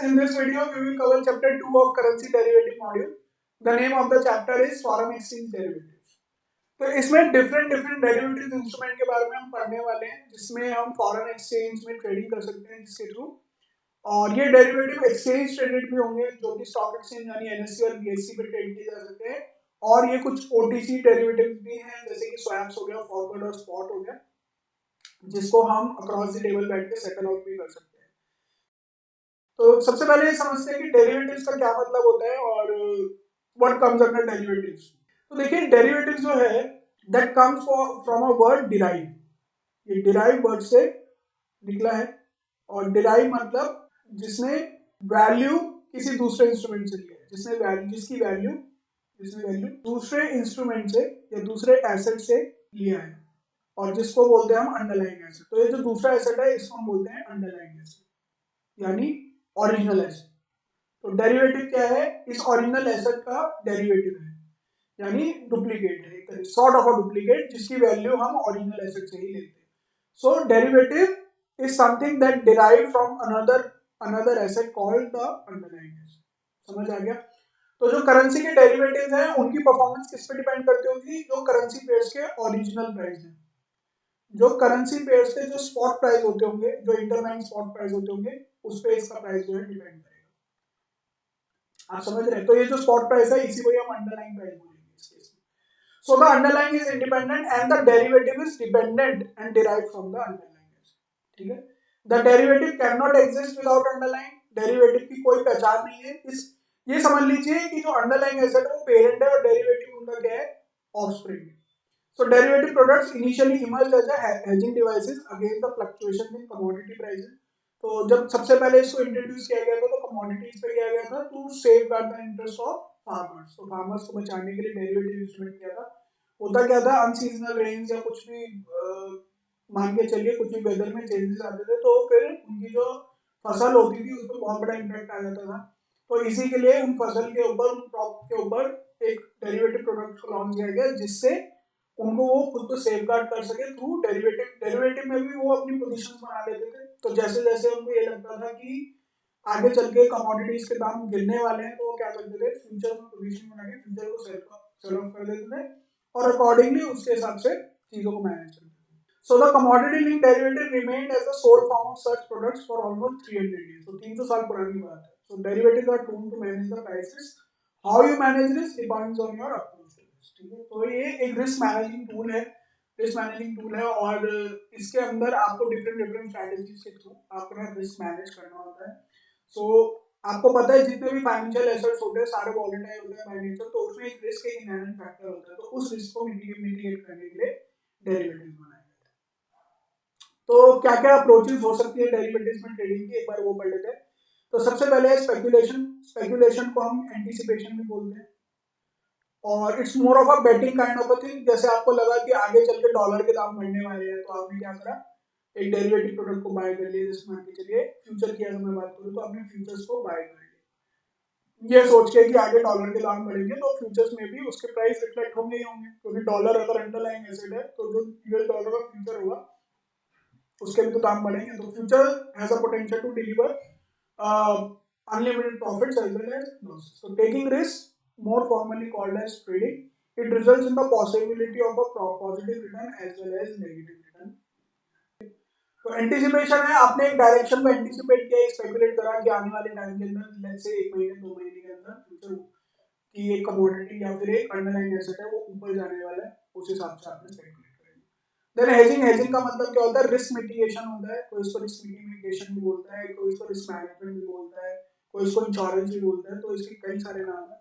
in this video we will cover chapter 2 of currency derivative module. The name of the chapter is foreign exchange derivatives. तो इसमें different derivative instrument के बारे में हम पढ़ने वाले हैं, जिसमें हम फॉरेन एक्सचेंज में ट्रेडिंग कर सकते हैं जिसके थ्रू, और ये डेरिवेटिव एक्सचेंज ट्रेडेड भी होंगे जो कि स्टॉक एक्सचेंज यानी एनएससी और बीएससी पे ट्रेड किए जा सकते हैं। और ये कुछ ओटीसी डेरिवेटिव भी हैं जैसे कि स्वैप्स हो गया, फॉरवर्ड और स्पॉट हो गया, जिसको हम अक्रॉस द टेबल बैठ के सेटल आउट भी कर सकते हैं। तो सबसे पहले ये समझते हैं कि डेरिवेटिव्स का क्या मतलब होता है और व्हाट कम्स अंडर डेरिवेटिव्स। तो देखिए डेरिवेटिव्स जो है that comes from a word derive. ये डिराइव वर्ड से निकला है, और डिराइव मतलब जिसने वैल्यू किसी दूसरे इंस्ट्रूमेंट से लिया है, जिसकी वैल्यू दूसरे इंस्ट्रूमेंट से या दूसरे एसेट से लिया है, और जिसको बोलते हैं हम अंडरलाइंग एसेट। तो ये जो दूसरा एसेट है इसको हम बोलते हैं अंडरलाइंग एसेट यानी ओरिजिनल एसेट। तो डेरिवेटिव क्या है? इस ओरिजिनल एसेट का डेरिवेटिव है, यानी डुप्लीकेट है, एक तरह सॉर्ट ऑफ अ डुप्लीकेट जिसकी वैल्यू हम ओरिजिनल एसेट से ही लेते हैं। So derivative is something that derive from another asset called the underlying asset. समझ आ गया? तो जो करेंसी के डेरिवेटिव्स हैं उनकी परफॉर्मेंस किस पे डिपेंड करती होगी? जो करेंसी पेयर्स के ओरिजिनल प्राइस हैं, जो करेंसी पेयर्स के जो स्पॉट प्राइस होते होंगे, जो इंटरबैंक स्पॉट प्राइस होते होंगे, उस पे इसका प्राइस जो है डिपेंड करेगा। आप समझ रहे हैं? तो ये जो स्पॉट प्राइस है इसी को हम अंडरलाइंग प्राइस बोलेंगे इस केस में। So the underlying is independent and the derivative is dependent and derived from the underlying. ठीक है? The derivative can not exist without underlying. Derivative की कोई पहचान नहीं है। इस ये समझ लीजिए कि जो अंडरलाइंग एसेट है वो पेरेंट है और डेरिवेटिव उनका क्या है? Offspring. So derivative products initially emerged as a hedging devices against the fluctuations in commodity prices. तो जब सबसे पहले इसको इंट्रोड्यूस किया गया था तो कमोडिटीज पे किया गया था to safeguard the interest of farmers. तो फार्मर्स को बचाने के लिए डेरिवेटिव इंस्ट्रूमेंट किया था। होता क्या था? अनसीजनल रेन्स या कुछ भी मान के चलिए कुछ भी वेदर में चेंजेस आते थे तो फिर उनकी जो फसल होती थी उस पर बहुत बड़ा इम्पैक्ट आ जाता था। तो इसी के लिए उन फसल के ऊपर, उन क्रॉप के ऊपर एक डेरिवेटिव प्रोडक्ट को लॉन्च किया गया जिससे उनको वो खुद को सेफगार्ड कर सके थ्रू डेरिवेटिव में भी वो अपनी पोजीशंस बना लेते थे। तो जैसे जैसे उनको ये लगता था कि आगे चल के कमोडिटीज के दाम गिरने वाले हैं तो वो क्या करते थे? फ्यूचर में पोजीशन बना के फ्यूचर को सेल ऑफ कर देते थे और अकॉर्डिंगली उसके हिसाब से चीजों को मैनेज करते थे। So the commodity linked derivative remained as the sole form of such products for almost 300 years. तो 300 साल पुरानी बात है। So derivatives are tool to manage the prices. How you manage this depends on your approach. ठीक है? तो ये एक रिस्क मैनेजिंग टूल है और इसके अंदर आपको डिफरेंट स्ट्रेटजीज के थ्रू अपना रिस्क मैनेज करना होता है। सो आपको पता है जितने भी फाइनेंशियल एसेट्स होते हैं सारे वॉलेटाइल होते हैं बाय नेचर, तो उसमें एक रिस्क, एक इनहेरेंट फैक्टर होता है। तो उस रिस्क को मिटिगेट करने के लिए डेरिवेटिव्स बनाए गए थे। तो क्या क्या अप्रोचेस हो सकती है डेरिवेटिव्स में ट्रेडिंग की, एक बार वो पढ़ लेते हैं। तो सबसे पहले है स्पेकुलेशन को हम एंटीसिपेशन भी बोलते हैं, और it's more of a betting kind of a thing. जैसे आपको लगा कि आगे चल के डॉलर के दाम बढ़ने वाले हैं तो आपने क्या करा? एक डेरिवेटिव प्रोडक्ट को बाय कर लिया। जैसे मान के चलिए फ्यूचर की अगर मैं बात करूँ तो आपने फ्यूचर्स को बाय कर लिया ये सोच के कि आगे डॉलर के दाम बढ़ेंगे तो फ्यूचर्स में भी उसके प्राइस रिफ्लेक्ट होंगे ही होंगे, क्योंकि डॉलर अगर अंडरलाइंग एसेट है तो जो यूएस डॉलर का फ्यूचर होगा उसके भी तो दाम बढ़ेंगे। तो future has a potential to deliver unlimited profits as well as losses. So taking risk, more formally called as trading, it results in the possibility of a positive return as well as negative return. तो anticipation है, आपने एक direction को anticipate किया, speculate करा कि आने वाले टाइम के अंदर, लेट्स से 1 महीने 2 महीने के अंदर फ्यूचर की एक कमोडिटी या फिर एक अंडरलाइंग एसेट है वो ऊपर जाने वाला है, उस हिसाब से आपने स्पेकुलेट करेंगे। देन हेजिंग का मतलब क्या होता है? रिस्क मिटिगेशन होता है। कोई इसको रिस्क मिटिगेशन भी बोलता है, कोई इसको रिस्क मैनेजमेंट भी बोलता है, कोई इसको इंश्योरेंस भी बोलता है। तो इसके कई सारे नाम है।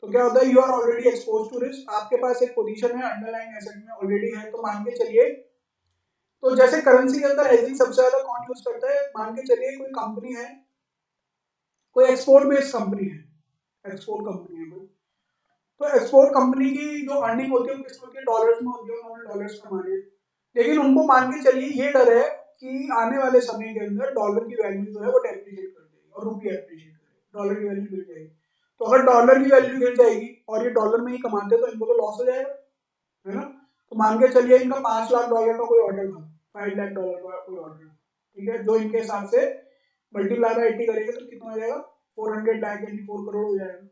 तो क्या होता है? You are already expose to risk. आपके पास एक पोजीशन है अंडरलाइंग एसेट में ऑलरेडी है, तो मान के चलिए, तो जैसे करेंसी के अंदर हेजिंग सबसे ज्यादा कौन यूज करता है? मान के चलिए कोई कंपनी है, कोई एक्सपोर्ट बेस्ड कंपनी है, एक्सपोर्ट कंपनी है कोई, तो एक्सपोर्ट कंपनी की जो अर्निंग होती है वो किस होती है? डॉलर्स में होती है, उन्होंने डॉलर्स कमाने। लेकिन उनको मान के चलिए ये डर है कि आने वाले समय के अंदर डॉलर की वैल्यू जो है वो डेप्रिशिएट कर देगी और रुपया एप्रिशिएट करेगी, डॉलर की वैल्यू गिर जाएगी। तो अगर डॉलर की वैल्यू गिर जाएगी और ये डॉलर में ही कमाते तो इनको तो लॉस हो जाएगा, है ना? तो मान के चलिए इनका $5 लाख का कोई ऑर्डर था, $5 लाख का कोई ऑर्डर, ठीक है, जो इनके हिसाब से मल्टीप्लाई बाय 80 करेंगे तो कितना हो जाएगा 400 लाख यानी 4 करोड़ हो जाएगा।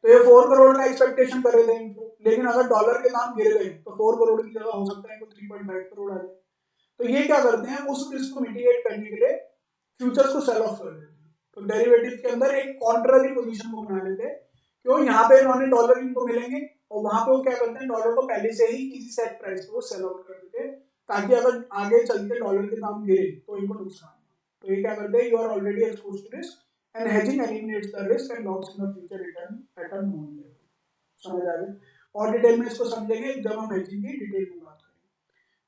तो ये 4 करोड़ का एक्सपेक्टेशन कर रहे थे इनको, लेकिन अगर डॉलर के दाम गिर गए तो 4 करोड़ की जगह हो सकता है इनको 3.5 करोड़ आ जाए। तो ये क्या करते हैं, उस रिस्क को मिटिगेट करने के लिए फ्यूचर्स को सेल ऑफ कर देते हैं। तो डेरिवेटिव के अंदर एक कॉन्ट्ररी पोजीशन को बना लेते हैं, क्यों यहाँ पे इन्होंने डॉलर इनको मिलेंगे और वहां पे वो क्या करते हैं डॉलर को पहले से ही किसी सेट प्राइस पे वो सेल आउट कर देते हैं, ताकि अगर आगे चल के डॉलर के दाम गिरे तो इनको नुकसान। तो ये क्या करते हैं, you are already exposed to risk and hedging eliminates the risk and locks in the future return at a known level. समझ आ गया? और डिटेल में इसको समझेंगे जब हम हेजिंग की डिटेल में बात करेंगे।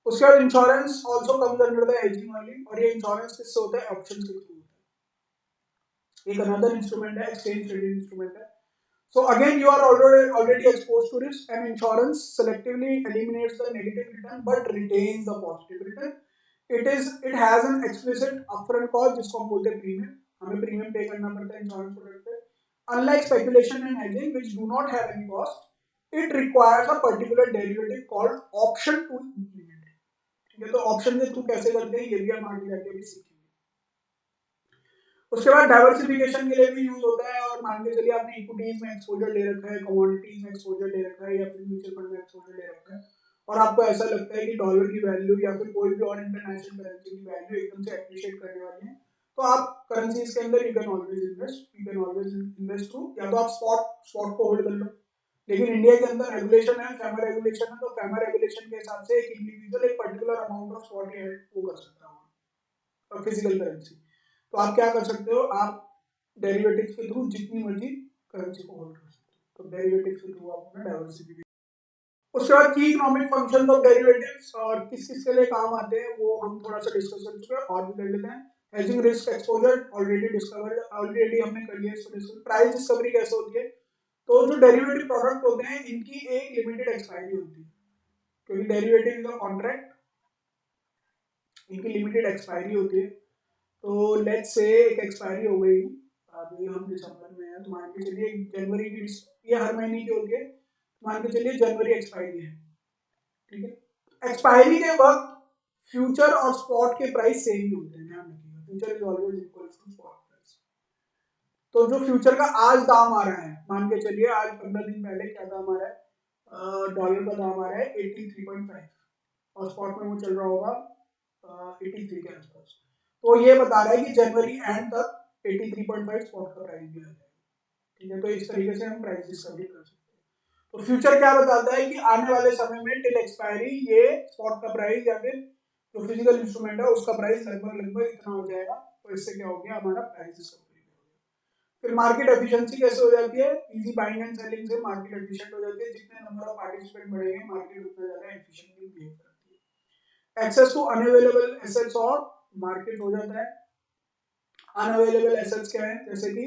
उसके बाद insurance also comes under the hedging वाली, और ये इंश्योरेंस किससे होता है, ऑप्शंस के थ्रू होता है। एक अनदर इंस्ट्रूमेंट है, एक्सचेंज ट्रेडेड इंस्ट्रूमेंट है। So again, you are already exposed to risk, and insurance selectively eliminates the negative return but retains the positive return. It has an explicit upfront cost जिसको हम बोलते हैं premium, हमें premium पे करना पड़ता है इंश्योरेंस प्रोडक्ट पे। Unlike speculation and hedging which do not have any cost, it requires a particular derivative called option to implement it। ठीक है, तो ऑप्शन के थ्रू कैसे करते हैं ये भी हम आगे जाके भी सीखेंगे। उसके बाद डाइवर्सिफिकेशन के लिए भी यूज होता है, और मान के चलिए आपने इक्विटीज में एक्सपोजर ले रखा है, कमोडिटीज में एक्सपोजर ले रखा है, या फिर म्यूचुअल फंड में एक्सपोजर ले रखा है, और आपको ऐसा लगता है कि डॉलर की वैल्यू या फिर कोई भी और इंटरनेशनल करेंसी की वैल्यू एकदम से एप्रिशिएट करने वाली है, तो आप करेंसीज के अंदर you can always invest through, या तो आप स्पॉट को होल्ड कर लो। लेकिन इंडिया के अंदर रेगुलेशन है, फैमा रेगुलेशन है, तो फैमा रेगुलेशन के हिसाब से एक इंडिविजुअल एक पर्टिकुलर अमाउंट ऑफ स्पॉट वो कर सकता है फिजिकल करेंसी। तो आप क्या कर सकते हो, आप डेरिवेटिव्स के थ्रू जितनी मर्जी करेंसी को होल्ड कर सकते हो। तो डेरिवेटिव्स के थ्रू आप अपना डाइवर्सिफिकेशन। उसके बाद की इकोनॉमिक फंक्शंस ऑफ डेरिवेटिव्स और किस किस के लिए काम आते हैं वो हम थोड़ा सा डिस्कस कर चुके हैं, और भी कर लेते हैं। हेजिंग रिस्क एक्सपोजर ऑलरेडी हमने कर लिया इसको डिस्कस। प्राइस डिस्कवरी कैसे होती है, तो जो डेरिवेटिव प्रोडक्ट होते हैं इनकी एक लिमिटेड एक्सपायरी होती है, क्योंकि डेरिवेटिव इज अ कॉन्ट्रैक्ट, इनकी लिमिटेड एक्सपायरी होती है। तो लेट्स से एक एक्सपायरी हो गई, अभी हम दिसंबर में है, तो मान के चलिए जनवरी की, ये हर महीने की होती है, मान के चलिए जनवरी एक्सपायरी है, ठीक है। एक्सपायरी के वक्त फ्यूचर और स्पॉट के प्राइस सेम ही होते हैं, ध्यान रखिएगा, future is always equal to spot price. तो जो फ्यूचर का आज दाम आ रहा है, मान के चलिए आज 15 दिन पहले क्या दाम आ रहा है, डॉलर का दाम आ रहा है 83.5, और स्पॉट में वो चल रहा होगा 83 के आसपास। तो ये बता रहा है कि जनवरी एंड तक 83.5 स्पॉट का प्राइस भी आ जाएगा, ठीक है। तो इस तरीके से हम प्राइस डिस्कवरी कर सकते हैं। तो फ्यूचर क्या बताता है कि आने वाले समय में टिल एक्सपायरी ये स्पॉट का प्राइस या फिर जो फिजिकल इंस्ट्रूमेंट है उसका प्राइस लगभग इतना हो जाएगा। तो इससे क्या हो गया, हमारा प्राइस डिस्कवरी। फिर मार्केट एफिशिएंसी कैसे हो जाती है, इजी बाइंग एंड सेलिंग से मार्केट एफिशिएंट हो जाती है। जितने नंबर ऑफ पार्टिसिपेंट बढ़ेंगे मार्केट उतना ज्यादा एफिशिएंटली बिहेव करती है। एक्सेस टू अनअवेलेबल एसेट्स और मार्केट हो जाता है। अनअवेलेबल एसेट्स क्या है, जैसे कि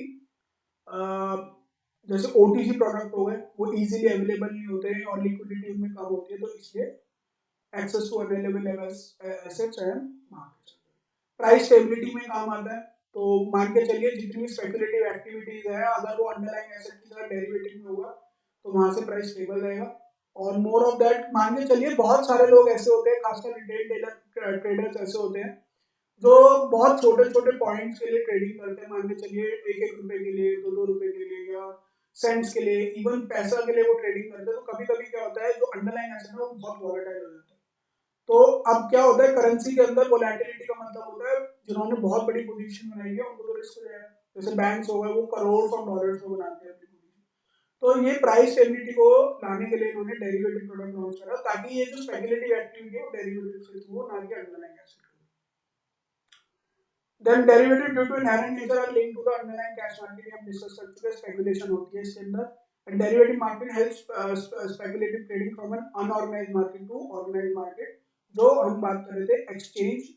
जैसे ओटीसी प्रोडक्ट हो गए, वो इजीली अवेलेबल नहीं होते हैं और लिक्विडिटी उनमें कम होती है, तो इसलिए access to available assets and market. Price stability में काम आता है। तो मान के चलिए जितनी स्पेकुलेटिव एक्टिविटीज है, अगर वो अंडरलाइंग एसेट की तरह डेरिवेटिव में होगा तो वहां से प्राइस स्टेबल रहेगा। और मोर ऑफ दैट, मान के चलिए बहुत सारे लोग ऐसे होते हैं, खासकर रिटेल ट्रेडर्स ऐसे होते हैं जो बहुत छोटे छोटे पॉइंट्स के लिए ट्रेडिंग करते हैं। मान के चलिए 1-1 रुपए के लिए, 2-2 रुपए के लिए, या सेंट्स के लिए, इवन पैसा के लिए वो ट्रेडिंग करते हैं। तो कभी कभी क्या होता है, जो अंडरलाइंग एसेट है वो बहुत वॉलेटाइल हो जाता है। तो अब क्या होता है, करेंसी के अंदर वोलेटिलिटी का मतलब होता है जिन्होंने बहुत बड़ी पोजीशन बनाई है उनको तो रिस्क हो जाएगा। जैसे बैंक्स हो गए, वो करोड़ ऑफ डॉलर्स में बनाते हैं अपनी पोजीशन। तो ये प्राइस स्टेबिलिटी को लाने के लिए इन्होंने डेरिवेटिव प्रोडक्ट लॉन्च करा, ताकि ये जो स्पेकुलेटिव एक्टिविटी है वो डेरिवेटिव के थ्रू ना कि underlying asset. Then derivative due to inherent nature are linked to the underlying cash market, हम डिस्कस कर चुके हैं, स्पेकुलेशन होती है इसके अंदर। And derivative market helps speculative trading from an unorganized market to organized market, जो हम बात कर रहे थे एक्सचेंज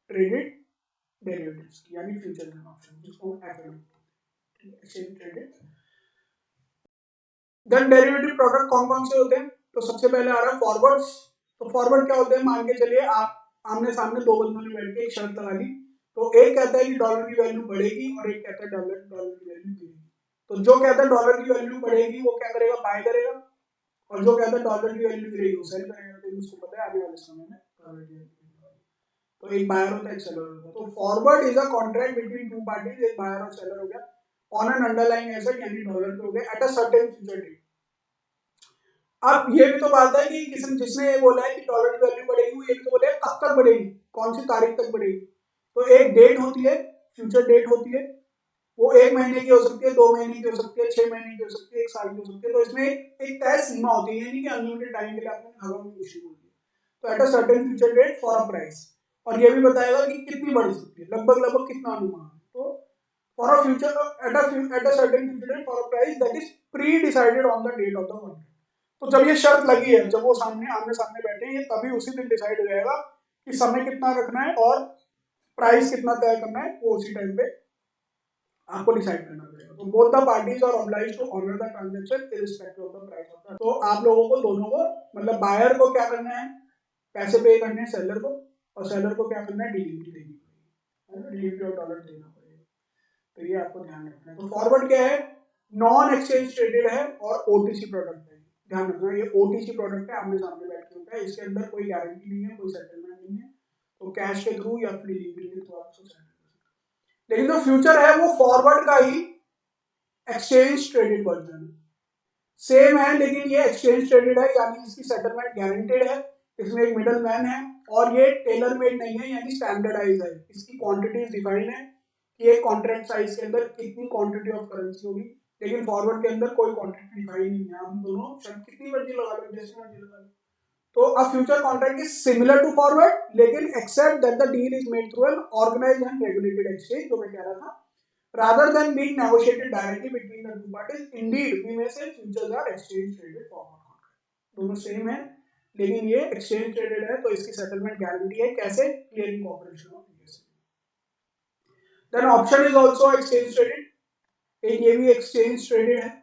ट्रेडेड डेरिवेटिव्स की, यानी फ्यूचर एंड ऑप्शन, जिसको हम FNO exchange traded. Then derivative product कौन कौन से होते हैं, तो सबसे पहले आ रहा है फॉरवर्ड्स। तो फॉरवर्ड क्या होते हैं, मान के चलिए आप आमने सामने दो बंदों ने बैठ के एक शर्त लगा ली, तो एक कहता है कि डॉलर की वैल्यू बढ़ेगी और एक कहता है डॉलर की वैल्यू गिरेगी। तो जो कहता है डॉलर की वैल्यू बढ़ेगी वो क्या करेगा, बाय करेगा, और जो कहता है डॉलर की वैल्यू गिरेगी वो सेल करेगा। तो उसको पता है आने वाले समय में डॉलर की वैल्यू। तो एक बायर होता है, एक सेलर होता है। तो forward is a contract between two parties, एक बायर और सेलर हो गया, ऑन एन अंडरलाइंग एसेट यानी डॉलर पे हो गया, at a certain future date. अब ये भी तो बात है कि किसी जिसने ये बोला है कि डॉलर की वैल्यू बढ़ेगी, वो ये भी तो बोले कब तक बढ़ेगी, कौन सी तारीख तक बढ़ेगी। तो एक डेट होती है, फ्यूचर डेट होती है, वो 1 महीने की हो सकती है, 2 महीने की हो सकती है, 6 महीने की हो सकती है, 1 साल की हो सकती है। तो इसमें एक तय सीमा होती है, यानी कि अनलिमिटेड टाइम के लिए आपने हवा में कुछ नहीं बोल दिया। तो at a certain future date for a price, और ये भी बताएगा कि कितनी बढ़ सकती है, लगभग लगभग कितना अनुमान है। तो for a future at a certain future date for a price that is pre decided on the date of the contract. तो जब ये शर्त लगी है, जब वो सामने आमने सामने बैठे हैं, ये तभी उसी दिन डिसाइड हो जाएगा कि समय कितना रखना है और प्राइस कितना तय करना है, वो उसी टाइम पे आपको डिसाइड करना पड़ेगा। तो both the parties are obliged to honour the transaction irrespective of the price of the. तो आप लोगों को दोनों को, मतलब बायर को क्या करना है, पैसे पे करने हैं सेलर को, और सेलर को क्या करना है, डिलीवरी देनी पड़ेगी, डिलीवरी ऑफ डॉलर देना पड़ेगा। तो ये आपको ध्यान रखना है। तो फॉरवर्ड क्या है, नॉन एक्सचेंज ट्रेडेड है और ओटीसी प्रोडक्ट है। ध्यान रखना, ये ओटीसी प्रोडक्ट है, आमने सामने बैठ के होता है, इसके अंदर कोई गारंटी नहीं है, कोई सेटलमेंट नहीं है, तो कैश के थ्रू या फिर डिलीवरी के थ्रू आप सेटल कर सकते। लेकिन जो फ्यूचर है वो फॉरवर्ड का ही एक्सचेंज ट्रेडेड वर्जन सेम है, लेकिन ये एक्सचेंज ट्रेडेड है, यानी इसकी सेटलमेंट गारंटेड है, इसमें एक मिडल मैन है, और ये टेलर मेड नहीं है, यानी स्टैंडर्डाइज है। इसकी क्वांटिटीज डिफाइन है कि एक कॉन्ट्रैक्ट साइज के अंदर कितनी क्वांटिटी ऑफ करेंसी होगी, लेकिन फॉरवर्ड के अंदर कोई क्वांटिटी डिफाइन नहीं है। हम दोनों शर्त कितनी मर्जी लगा लो, जैसी मर्जी लगा लो। तो a future contract is similar to forward, लेकिन except that the deal is made through an organised and regulated exchange, जो मैं कह रहा था, rather than being negotiated directly between the two parties. Indeed, we may say futures are exchange traded forward contract. दोनों same है, लेकिन ये exchange traded है, तो इसकी सेटलमेंट गारंटी है, कैसे, clearing corporation of US. Then option is also exchange traded, एक ये भी एक्सचेंज ट्रेडेड है,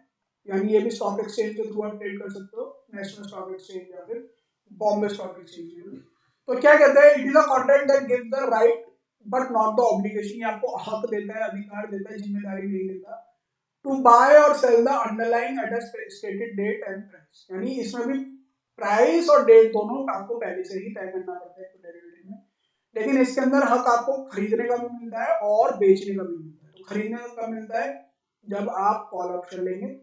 यानी ये भी स्टॉक एक्सचेंज के थ्रू आप ट्रेड कर सकते हो, नेशनल स्टॉक एक्सचेंज या फिर बॉम्बे स्टॉक एक्सचेंज। तो क्या कहते हैं, it is a contract that gives the right but not the obligation, आपको हक देता है, अधिकार देता है, जिम्मेदारी नहीं देता, टू बाय और sell the underlying at a stated date and price, यानी इसमें भी प्राइस और डेट दोनों आपको पहले से ही तय करना पड़ता है डेरिवेटिव में, लेकिन इसके अंदर हक आपको खरीदने का भी मिलता है और बेचने का भी मिलता है। तो खरीदने का कब मिलता है, जब आप कॉल ऑप्शन लेंगे,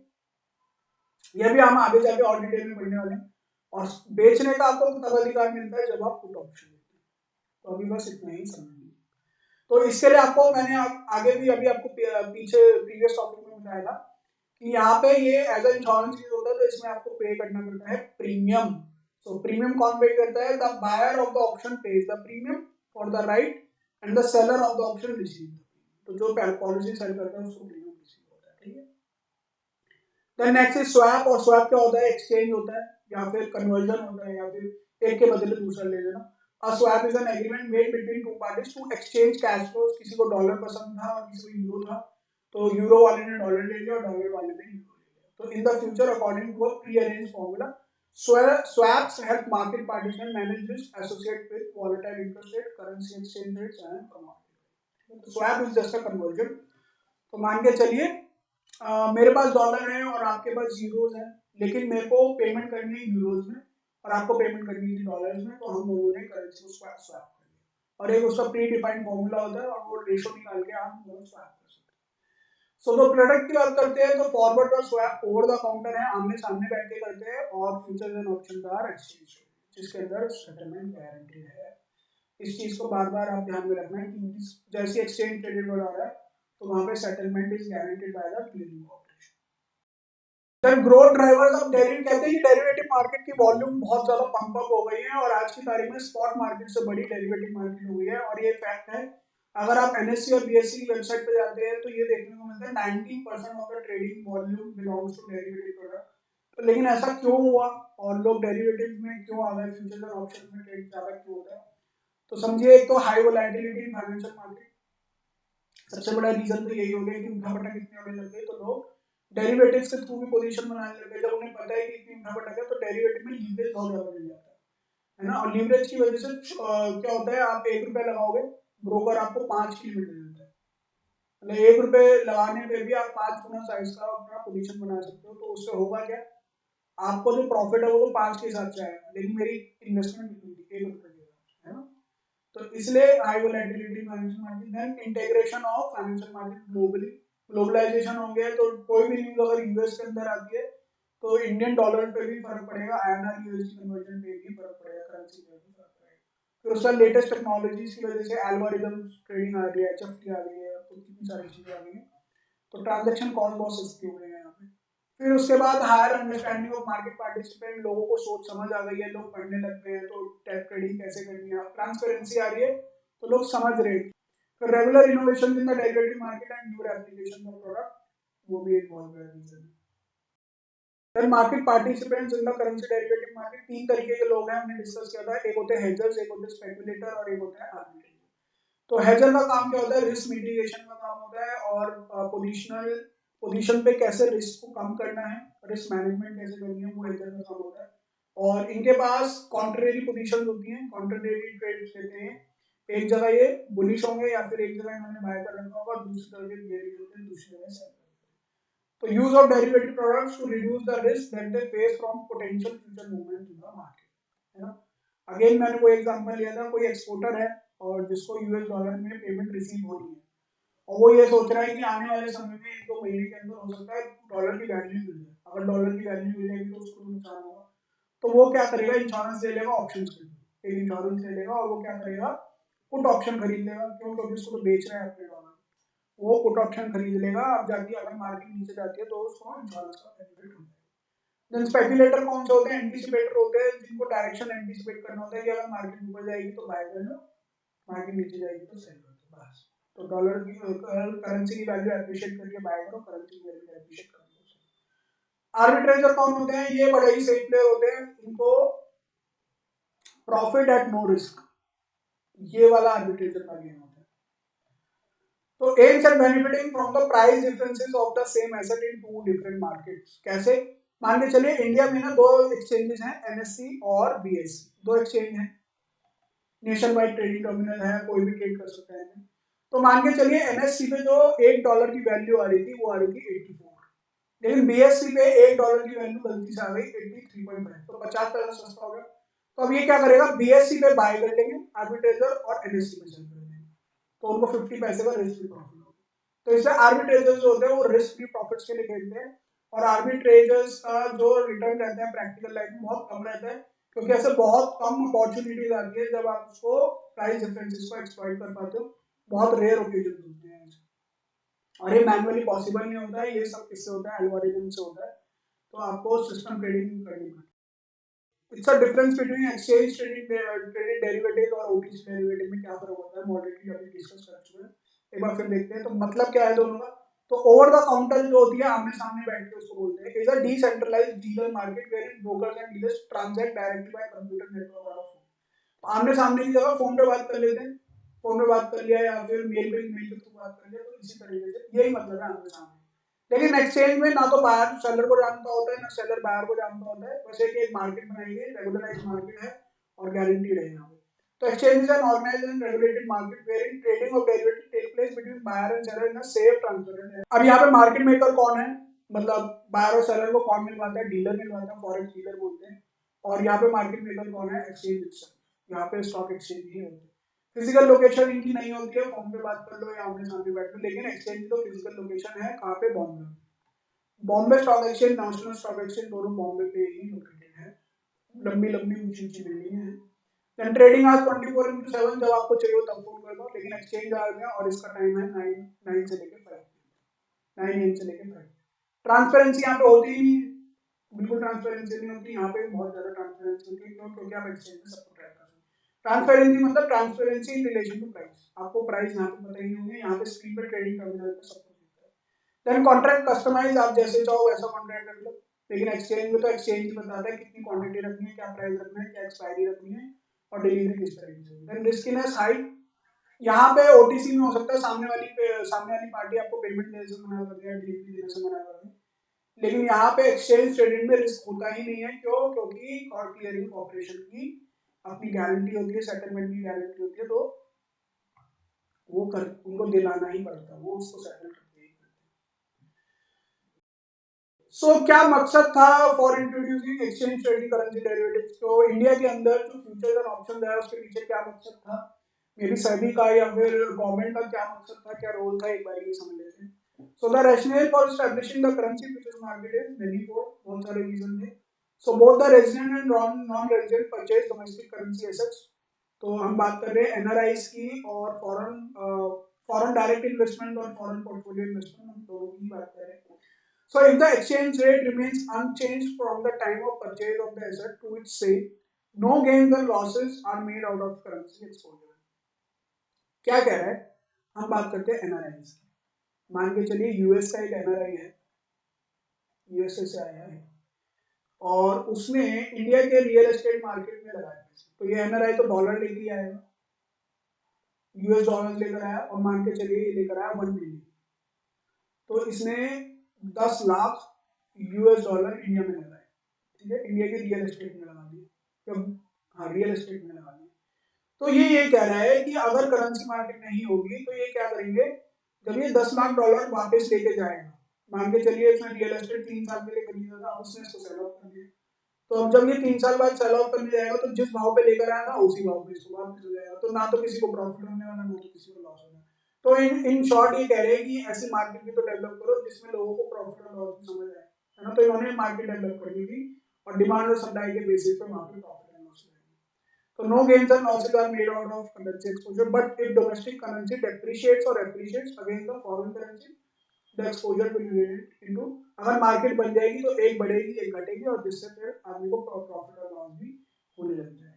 यह भी हम आगे जाके और डिटेल में पढ़ने वाले हैं, और बेचने का आपको तब अधिकार मिलता है जब आप पुट ऑप्शन लेते हैं। तो अभी बस इतना ही समझिए। तो इसके लिए आपको मैंने आगे भी अभी आपको पीछे प्रीवियस टॉपिक में बताया था कि यहाँ पे ये एज अ इंश्योरेंस यूज होता है, तो इसमें आपको पे करना पड़ता है प्रीमियम। तो प्रीमियम कौन पे करता है, the buyer of the option pays the premium for the right and the seller of the option receive. तो जो पॉलिसी सेल करता है उसको प्रीमियम रिसीव होता है, ठीक है। देन नेक्स्ट इज स्वैप, और स्वैप क्या होता है, एक्सचेंज होता है या फिर कन्वर्जन होता है, या फिर एक के बदले दूसरा ले लेना। A swap is an agreement made between two parties to exchange cash flows। किसी को डॉलर पसंद था और किसी को यूरो था, तो यूरो वाले ने डॉलर ले लिया और डॉलर वाले ने यूरो ले लिया। तो in the future according to a pre arranged formula, swaps help market participants manage risk associated with volatile interest rate, currency exchange rates and commodity। swap is just a conversion। तो मान के चलिए मेरे पास dollar है और आपके पास euros है, लेकिन मेरे को पेमेंट करनी है यूरोज में और आपको पेमेंट करनी थी डॉलर्स में, तो हम लोगों ने करेंसी को स्वैप कर लिया, और एक उसका प्री डिफाइंड फॉर्मूला होता है और वो रेशो निकाल के आप दोनों स्वैप कर सकते हैं। सो तो प्रोडक्ट की बात करते हैं, तो फॉरवर्ड और स्वैप ओवर द काउंटर है, आमने सामने बैठ के करते हैं, और futures and options are exchange, जिसके अंदर सेटलमेंट गारंटीड है। इस चीज को बार बार आप ध्यान में रखना है कि जैसे एक्सचेंज ट्रेडेड हो रहा है, तो वहां पे settlement is guaranteed by the clearing corporation. Then growth drivers of derivative, कहते हैं कि डेरिवेटिव मार्केट की वॉल्यूम बहुत ज्यादा पंप अप हो गई है, और आज की तारीख में स्पॉट मार्केट से बड़ी डेरिवेटिव मार्केट हो गई है, और ये फैक्ट है। अगर आप एनएससी और बीएससी की वेबसाइट पे जाते हैं तो ये देखने को मिलता है 90% of the trading volume belongs to derivative product. तो लेकिन ऐसा क्यों हुआ, और लोग डेरिवेटिव में क्यों आ गए, फ्यूचर्स और ऑप्शंस में ट्रेड ज्यादा क्यों होता है? तो समझिए, एक तो high volatility in financial market, सबसे बड़ा रीजन तो यही हो गया कि उठापटक इतने होने लग गए, तो लोग डेरिवेटिव्स के थ्रू भी पोजीशन बनाने लगे। जब उन्हें पता है कि इतनी उठापटक है, तो डेरिवेटिव में लीवरेज बहुत ज्यादा मिल जाता है ना, और लीवरेज की वजह से क्या होता है, आप 1 रुपया लगाओगे, ब्रोकर आपको 5 की लिमिट दे देता है, मतलब 1 रुपये लगाने पे भी आप 5 गुना साइज का अपना पोजीशन बना सकते हो। तो उससे होगा क्या, आपको जो प्रॉफिट है वो तो 5 के हिसाब से आएगा, लेकिन मेरी इन्वेस्टमेंट कितनी थी, 1 रुपये की, है ना। तो इसलिए high volatility financial market. Then integration of financial market globally, globalisation हो गया तो कोई भी न्यूज अगर यूएस के अंदर आती है तो इंडियन डॉलर पे भी फर्क पड़ेगा, आईएनआर यूएसडी कन्वर्जन पे भी फर्क पड़ेगा, करेंसी पे भी फर्क पड़ेगा। फिर उसका लेटेस्ट टेक्नोलॉजीज की वजह से एल्गोरिदम ट्रेडिंग आ रही है, एचएफटी आ रही है, तो कितनी सारी चीजें आ गई हैं, तो ट्रांजैक्शन कॉस्ट बहुत सस्ती हो गई है यहाँ पे। फिर उसके बाद higher understanding of market participant, लोगों को सोच समझ आ गई है, लोग पढ़ने लग गए हैं, तो ट्रेडिंग कैसे करनी है, ट्रांसपेरेंसी आ रही है तो लोग समझ रहे हैं। फिर regular innovation in the derivative market and new application of product, वो भी एक बहुत बड़ा रीजन है। फिर market participants in the currency derivative market, तीन तरीके के लोग हैं, हमने डिस्कस किया था, एक होते हैं हेजर्स, एक होते हैं स्पेकुलेटर और एक होता है आर्बिट्रेटर। तो हेजर का काम क्या होता है, रिस्क मिटिगेशन का काम होता है, और पोजीशन पे कैसे रिस्क को कम करना है, रिस्क मैनेजमेंट कैसे करनी है, वो हेजर का काम होता है। और इनके पास कॉन्ट्रेरी पोजीशन होती हैं, कॉन्ट्रेरी ट्रेड्स लेते हैं, एक जगह ये बुलिश होंगे या फिर एक जगह इन्होंने बाय कर रखा होगा, दूसरी तरफ ये बेयरिश होते हैं, दूसरी जगह सेल। तो use of derivative products to reduce the risk that they face from potential future movement in the market, है ना। अगेन मैंने कोई एग्जांपल लिया था, कोई एक्सपोर्टर है और जिसको यूएस डॉलर में पेमेंट रिसीव हो रही है, और वो ये सोच रहा है कि आने वाले समय में 1-2 महीने के अंदर हो सकता है डॉलर की वैल्यू मिल जाए, अगर डॉलर की वैल्यू मिल जाएगी तो उसको नुकसान होगा, तो वो क्या करेगा, इंश्योरेंस ले लेगा, ऑप्शन खरीदेगा, एक इंश्योरेंस ले लेगा और वो क्या करेगा, पुट ऑप्शन खरीद लेगा, क्यों, क्योंकि उसको तो बेच रहा है अपने डॉलर, वो पुट ऑप्शन खरीद लेगा, अब जाके अगर मार्केट नीचे जाती है तो उसको इंश्योरेंस का बेनिफिट होता है। देन स्पेकुलेटर कौन से होते हैं, एंटीसिपेटर होते हैं, जिनको डायरेक्शन एंटीसिपेट करना होता है कि अगर मार्केट ऊपर जाएगी तो बाय कर लो, मार्केट नीचे जाएगी तो सेल कर दो, बस। तो डॉलर की करेंसी की वैल्यू एप्रिशिएट करके बाय करो, करेंसी की वैल्यू एप्रिशिएट कर दो। आर्बिट्रेजर कौन होते हैं, ये बड़े ही सही प्लेयर होते हैं, इनको प्रॉफिट एट नो रिस्क, ये वाला आर्बिट्रेजर का गेम होता है। तो aims at benefiting from the price differences of the same asset in two different markets. कैसे, मान के चलिए इंडिया में ना दो एक्सचेंजेस हैं, एनएससी और बीएससी, दो एक्सचेंज हैं, नेशन वाइड ट्रेडिंग टर्मिनल है, कोई भी ट्रेड कर सकता है। तो मान के चलिए एनएससी पे जो $1 की वैल्यू आ रही थी वो आ रही थी 84, लेकिन बीएससी पे $1 की वैल्यू गलती से आ गई 83.5, तो 50 पैसा सस्ता हो गया। तो अब ये क्या करेगा, बीएससी पे बाय कर लेंगे आर्बिट्रेजर और एनएससी पे सेल कर देंगे, तो उनको 50 पैसे का रिस्क फ्री प्रॉफिट होगा। तो इसलिए आर्बिट्रेजर्स जो होते हैं वो रिस्क फ्री प्रॉफिट्स के लिए खेलते हैं, और आर्बिट्रेजर्स का जो रिटर्न रहता है प्रैक्टिकल लाइफ में बहुत कम रहता है, क्योंकि ऐसे बहुत कम अपॉर्चुनिटीज आती है जब आप उसको प्राइस डिफरेंसेस को एक्सप्लॉइट कर पाते हो, बहुत रेयर ओकेजन होते हैं, और ये मैनुअली पॉसिबल नहीं होता है, ये सब किससे होता है, एल्गोरिथम से होता है, तो आपको सिस्टम ट्रेडिंग करनी पड़ती है। It's a difference between exchange traded derivative और ओटीसी डेरिवेटिव में क्या फर्क होता है, ऑलरेडी अभी डिस्कस कर चुके हैं, एक बार फिर देखते हैं। तो मतलब क्या है दोनों का, तो ओवर द काउंटर जो होती है आमने सामने बैठ के उसको बोलते हैं, is a decentralised dealer market where brokers and dealers transact directly by computer network और फोन। आमने सामने की जगह फोन पे बात कर लेते हैं, फोन पे बात कर लिया या फिर मेल के थ्रू बात कर लिया, तो इसी तरीके से यही मतलब है आमने सामने। लेकिन एक्सचेंज में ना तो बायर सेलर को जानता होता है, ना सेलर बायर को जानता होता है, बस एक मार्केट बनाई है, रेगुलराइज्ड मार्केट है और गारंटीड है यहाँ पे। तो exchange is an organized and regulated market wherein trading of derivatives take place between buyer and seller in a safe, transparent way। अब यहाँ पे मार्केट मेकर कौन है, मतलब बायर और सेलर को कौन मिलवाता है, डीलर मिलवाता है, फॉरेक्स डीलर बोलते हैं। और यहाँ पे मार्केट मेकर कौन है, एक्सचेंज, यहाँ पे स्टॉक एक्सचेंज ही होती है। फिजिकल लोकेशन इनकी नहीं होती है, फोन पे बात कर लो या आमने सामने बैठ लो, लेकिन एक्सचेंज तो फिजिकल लोकेशन है, कहाँ पे, Bombay. Bombay stock exchange, national stock exchange दोनों बॉम्बे पे ही लोकेटेड है, लंबी लंबी ऊंची ऊंची बिल्डिंग है। देन ट्रेडिंग आज 24/7, जब आपको चाहिए तब फोन कर दो, लेकिन एक्सचेंज आ गया और इसका टाइम है 9 से लेकर 5, 9 AM से लेकर 5। ट्रांसपेरेंसी यहाँ पे होती ही नहीं, बिल्कुल ट्रांसपेरेंसी नहीं होती, यहाँ पे बहुत ज्यादा ट्रांसपेरेंसी होती है, क्यों, क्योंकि आप एक्सचेंज में सबको ट्रैक कर सकते हैं। ट्रांसपेरेंसी मतलब transparency in relation to price, आपको प्राइस यहाँ पे पता ही नहीं होंगे, यहाँ पे स्क्रीन पे ट्रेडिंग टर्मिनल पे सब कुछ दिखता है। देन कॉन्ट्रैक्ट कस्टमाइज, आप जैसे चाहो वैसा कॉन्ट्रैक्ट रख लो, लेकिन एक्सचेंज में तो एक्सचेंज बताता है कितनी क्वांटिटी रखनी है, क्या प्राइस रखना है, क्या एक्सपायरी रखनी है और डिलीवरी किस तरीके से। देन रिस्कीनेस हाई, यहाँ पे ओटीसी में हो सकता है सामने वाली पार्टी आपको पेमेंट देने से मना कर दिया, डिलीवरी देने से मना कर दिया, लेकिन यहाँ पे एक्सचेंज ट्रेडेड में रिस्क होता ही नहीं है, क्यों, क्योंकि क्लियरिंग ऑपरेशन की अपनी गारंटी होती है, सेटलमेंट की गारंटी होती है, तो वो कर उनको दिलाना ही पड़ता है, वो उसको सेटल करते ही करते हैं। सो क्या मकसद था for introducing exchange trading currency derivatives, तो इंडिया के अंदर जो फ्यूचर्स एंड ऑप्शन है उसके पीछे क्या मकसद था, मे बी सभी का या फिर गवर्नमेंट का क्या मकसद था, क्या रोल था, एक बार ये समझ लेते हैं। So the rational for establishing the currency futures market is many four, बहुत सारे रीजन थे। So both the resident and non resident purchase domestic currency assets. तो हम बात कर रहे हैं एनआरआईज की और फॉरेन डायरेक्ट इन्वेस्टमेंट और फॉरेन पोर्टफोलियो इन्वेस्टमेंट, हम दोनों की बात कर रहे हैं। So if the exchange rate remains unchanged from the time of purchase of the asset to its sale, no gains and losses are made out of currency exposure. क्या कह रहा है? हम बात करते हैं एनआरआईज की। मान के चलिए यूएस का एक एनआरआई है, यूएसए से आया है और उसने इंडिया के रियल एस्टेट मार्केट में लगाया पैसे। तो ये एनआरआई तो डॉलर लेके आएगा, यूएस डॉलर लेकर आया और मान के चलिए ये लेकर आया 1 मिलियन। तो इसने 10 लाख यूएस डॉलर इंडिया में लगाए, ठीक है, इंडिया के रियल एस्टेट में लगा दिए, हाँ रियल एस्टेट में लगा दिए। तो ये कह रहा है कि अगर करेंसी मार्केट नहीं होगी तो ये क्या करेंगे, जब ये 10 लाख डॉलर वापस लेके जाएगा, मान के चलिए इसने रियल एस्टेट 3 साल के लिए खरीदा था, उसने इसको सेल ऑफ कर दिया। तो अब जब ये 3 साल बाद सेल ऑफ करने जाएगा तो जिस भाव पे लेकर आया था उसी भाव पे इसको वापस हो जाएगा। तो ना तो किसी को प्रॉफिट होने वाला, ना तो किसी को लॉस होने वाला। तो इन शॉर्ट ये कह रहे हैं कि ऐसी मार्केट भी तो डेवलप करो जिसमें लोगों को प्रॉफिट और लॉस समझ आए, है ना। तो इन्होंने मार्केट डेवलप कर दी थी और डिमांड और सप्लाई के बेसिस पे वहां पे profit and loss. So no gains and losses are made out of currency exposure, but if domestic currency depreciates or appreciates against the foreign currency, the exposure will be divided into, अगर market बन जाएगी तो एक बढ़ेगी एक घटेगी और जिससे फिर आदमी को प्रॉफिट और लॉस भी होने लग जाएगा।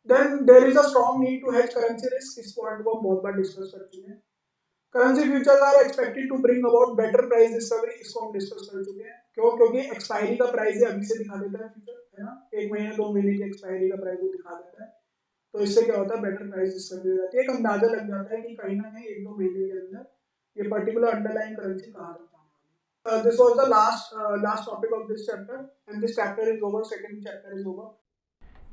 Then there is a strong need to hedge currency risk, इस पॉइंट को हम बहुत बार डिस्कस कर चुके हैं। Currency futures are expected to bring about better price discovery, इसको हम डिस्कस कर चुके हैं। क्यों? क्योंकि एक्सपायरी का प्राइस अभी से दिखा देता है फ्यूचर, है ना, 1 महीने 2 महीने की एक्सपायरी का प्राइस वो दिखा देता है। तो इससे क्या होता है, बेटर प्राइस डिस्कवरी हो जाती है, एक अंदाजा लग जाता है कि कहीं ना कहीं 1-2 महीने के अंदर ये पर्टिकुलर अंडरलाइन करेंसी कहाँ तक जाने वाली है। This was the last topic of this chapter and this chapter is over, second chapter is over.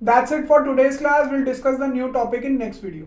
That's it for today's class. We'll discuss the new topic in next video.